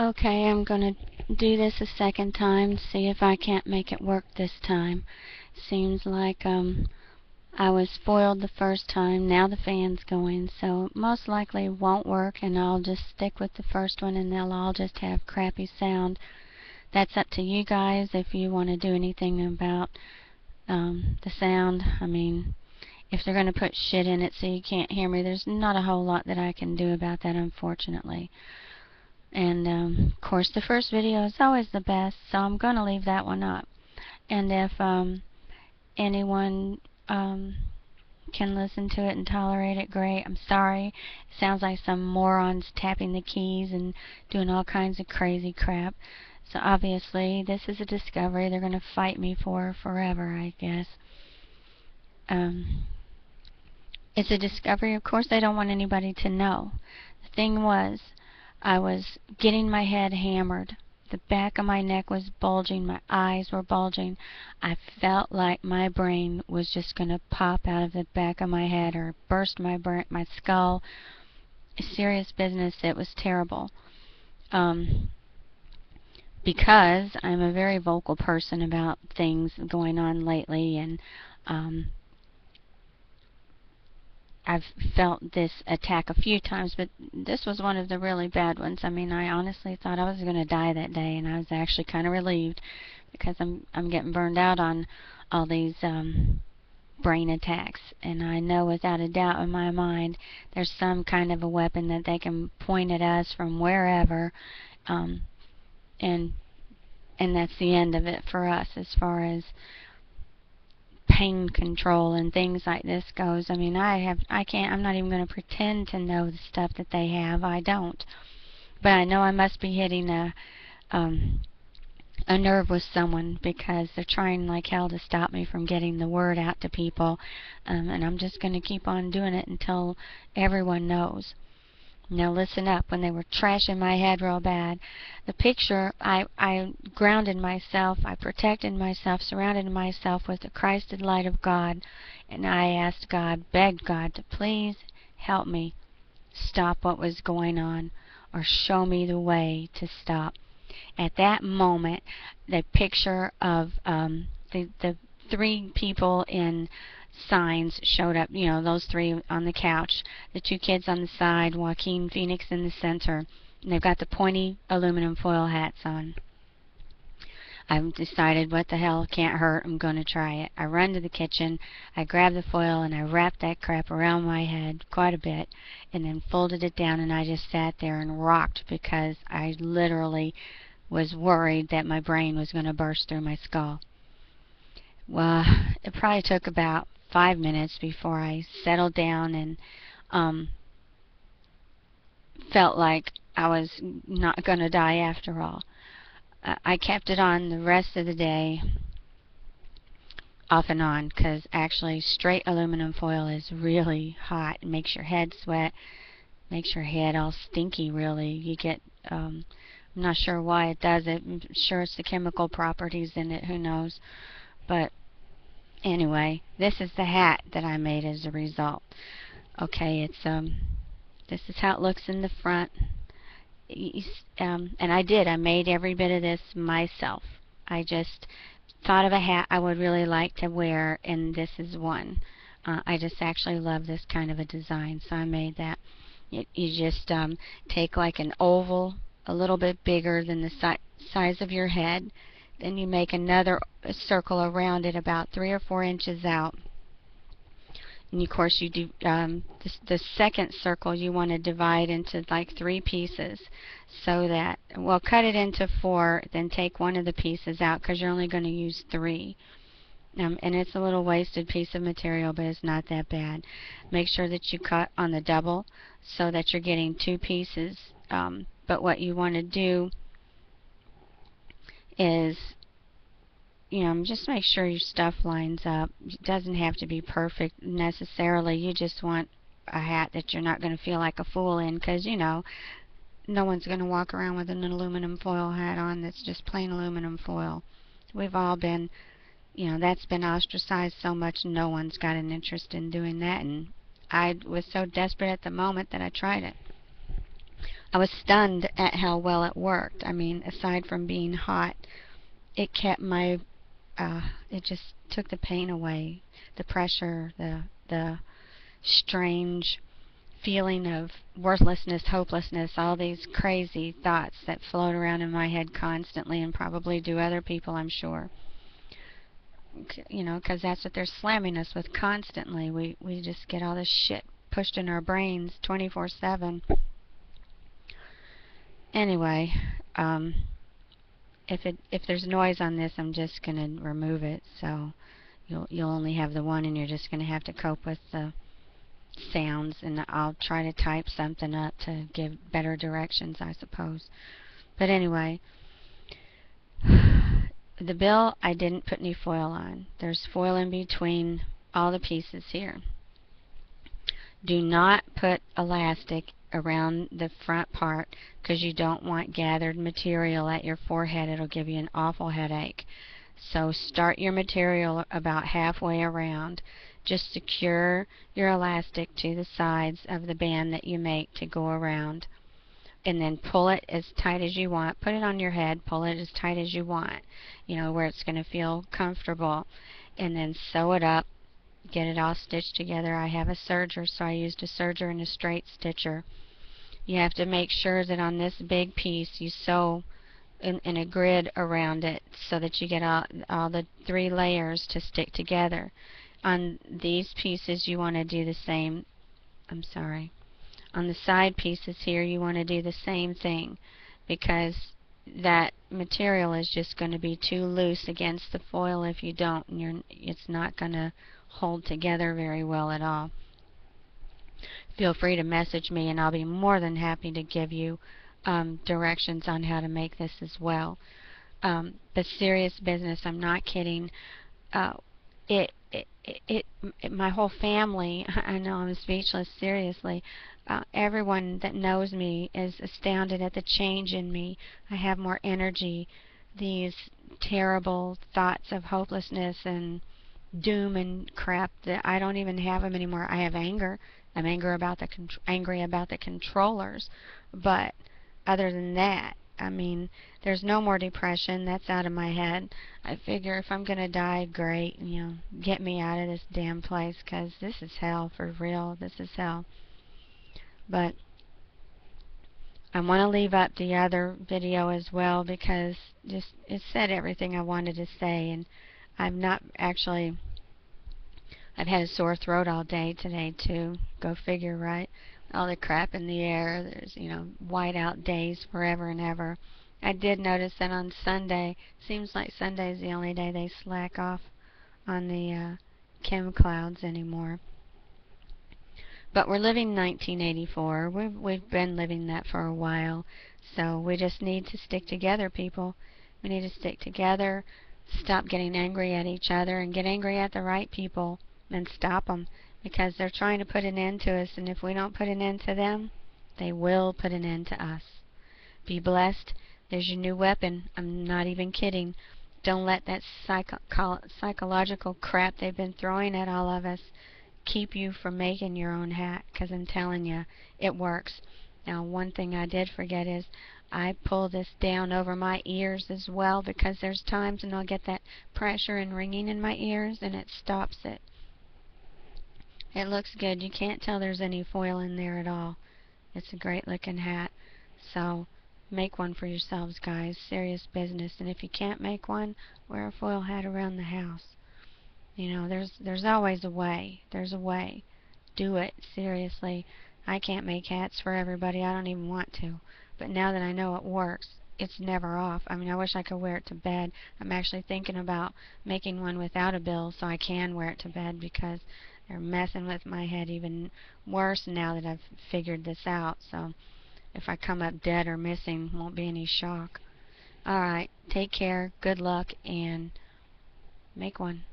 Okay, I'm gonna do this a second time, see if I can't make it work this time. Seems like I was spoiled the first time. Now the fan's going, so most likely it won't work, and I'll just stick with the first one, and they'll all just have crappy sound. That's up to you guys if you want to do anything about the sound. I mean, if they're going to put shit in it so you can't hear me, there's not a whole lot that I can do about that, unfortunately. And of course, the first video is always the best, so I'm going to leave that one up. And if anyone can listen to it and tolerate it, great. I'm sorry. It sounds like some morons tapping the keys and doing all kinds of crazy crap. So obviously, this is a discovery they're going to fight me for forever, I guess. It's a discovery, of course, I don't want anybody to know. The thing was, I was getting my head hammered. The back of my neck was bulging. My eyes were bulging. I felt like my brain was just going to pop out of the back of my head or burst my skull. Serious business. It was terrible. Because I'm a very vocal person about things going on lately, and I've felt this attack a few times, but this was one of the really bad ones. I mean, I honestly thought I was going to die that day, and I was actually kind of relieved because I'm getting burned out on all these brain attacks, and I know without a doubt in my mind there's some kind of a weapon that they can point at us from wherever, and that's the end of it for us as far as pain control and things like this goes. I mean, I'm not even going to pretend to know the stuff that they have. I don't. But I know I must be hitting a nerve with someone because they're trying like hell to stop me from getting the word out to people. And I'm just going to keep on doing it until everyone knows. Now listen up, when they were trashing my head real bad, the picture, I grounded myself, I protected myself, surrounded myself with the Christed light of God, and I asked God, begged God to please help me stop what was going on, or show me the way to stop. At that moment, the picture of the three people in signs showed up, you know, those three on the couch, the two kids on the side, Joaquin Phoenix in the center, and they've got the pointy aluminum foil hats on. I've decided what the hell can't hurt, I'm going to try it. I run to the kitchen, I grab the foil, and I wrapped that crap around my head quite a bit, and then folded it down, and I just sat there and rocked because I literally was worried that my brain was going to burst through my skull. Well, it probably took about 5 minutes before I settled down and felt like I was not going to die after all. I kept it on the rest of the day, off and on, because actually straight aluminum foil is really hot. It makes your head sweat, makes your head all stinky, really. You get, I'm not sure why it does it. I'm sure it's the chemical properties in it, who knows. But anyway, this is the hat that I made as a result. Okay, it's this is how it looks in the front. And I made every bit of this myself. I just thought of a hat I would really like to wear, and this is one. I just actually love this kind of a design, so I made that. You just take like an oval a little bit bigger than the size of your head. Then you make another circle around it about 3 or 4 inches out. And of course you do the second circle you want to divide into like 3 pieces, so that, well, cut it into 4, then take one of the pieces out because you're only going to use 3. And it's a little wasted piece of material, but it's not that bad. Make sure that you cut on the double so that you're getting 2 pieces. But what you want to do is, you know, just make sure your stuff lines up. It doesn't have to be perfect necessarily. You just want a hat that you're not going to feel like a fool in, because, you know, no one's going to walk around with an aluminum foil hat on that's just plain aluminum foil. We've all been, you know, that's been ostracized so much, no one's got an interest in doing that, and I was so desperate at the moment that I tried it. I was stunned at how well it worked. I mean, aside from being hot, it kept my, it just took the pain away, the pressure, the strange feeling of worthlessness, hopelessness, all these crazy thoughts that float around in my head constantly, and probably do other people, I'm sure. You know, because that's what they're slamming us with constantly. We just get all this shit pushed in our brains 24/7. Anyway, if there's noise on this, I'm just gonna remove it. So you'll only have the one, and you're just gonna have to cope with the sounds. And I'll try to type something up to give better directions, I suppose. But anyway, the bill, I didn't put any foil on. There's foil in between all the pieces here. Do not put elastic around the front part because you don't want gathered material at your forehead. It'll give you an awful headache. So start your material about halfway around. Just secure your elastic to the sides of the band that you make to go around. And then pull it as tight as you want. Put it on your head, pull it as tight as you want, you know, where it's going to feel comfortable. And then sew it up, get it all stitched together. I have a serger, so I used a serger and a straight stitcher. You have to make sure that on this big piece you sew in a grid around it so that you get all the 3 layers to stick together. On these pieces you want to do the same. I'm sorry. On the side pieces here you want to do the same thing, because that material is just going to be too loose against the foil if you don't, and it's not going to hold together very well at all. Feel free to message me and I'll be more than happy to give you directions on how to make this as well. But serious business, I'm not kidding. My whole family, I know I'm speechless, seriously. Everyone that knows me is astounded at the change in me. I have more energy. These terrible thoughts of hopelessness and doom and crap, that I don't even have them anymore. I have anger. I'm angry about the controllers, but other than that, I mean, there's no more depression. That's out of my head. I figure if I'm going to die, great, you know, get me out of this damn place, because this is hell for real. This is hell. But I want to leave up the other video as well, because just it said everything I wanted to say, and I'm not actually, I've had a sore throat all day today too. Go figure, right? All the crap in the air. There's, you know, whiteout days forever and ever. I did notice that on Sunday, seems like Sunday's the only day they slack off on the chem clouds anymore. But we're living 1984. We've been living that for a while. So we just need to stick together, people. We need to stick together, stop getting angry at each other, and get angry at the right people and stop them, because they're trying to put an end to us, and if we don't put an end to them, they will put an end to us. Be blessed. There's your new weapon. I'm not even kidding. Don't let that psychological crap they've been throwing at all of us keep you from making your own hat, because I'm telling you, it works. Now, one thing I did forget is I pull this down over my ears as well, because there's times when I'll get that pressure and ringing in my ears, and it stops it. It looks good. You can't tell there's any foil in there at all. It's a great looking hat. So make one for yourselves, guys. Serious business. And if you can't make one, wear a foil hat around the house. You know, there's always a way. There's a way. Do it. Seriously. I can't make hats for everybody. I don't even want to. But now that I know it works, it's never off. I mean, I wish I could wear it to bed. I'm actually thinking about making one without a bill so I can wear it to bed, because they're messing with my head even worse now that I've figured this out. So if I come up dead or missing, won't be any shock. Alright, take care, good luck, and make one.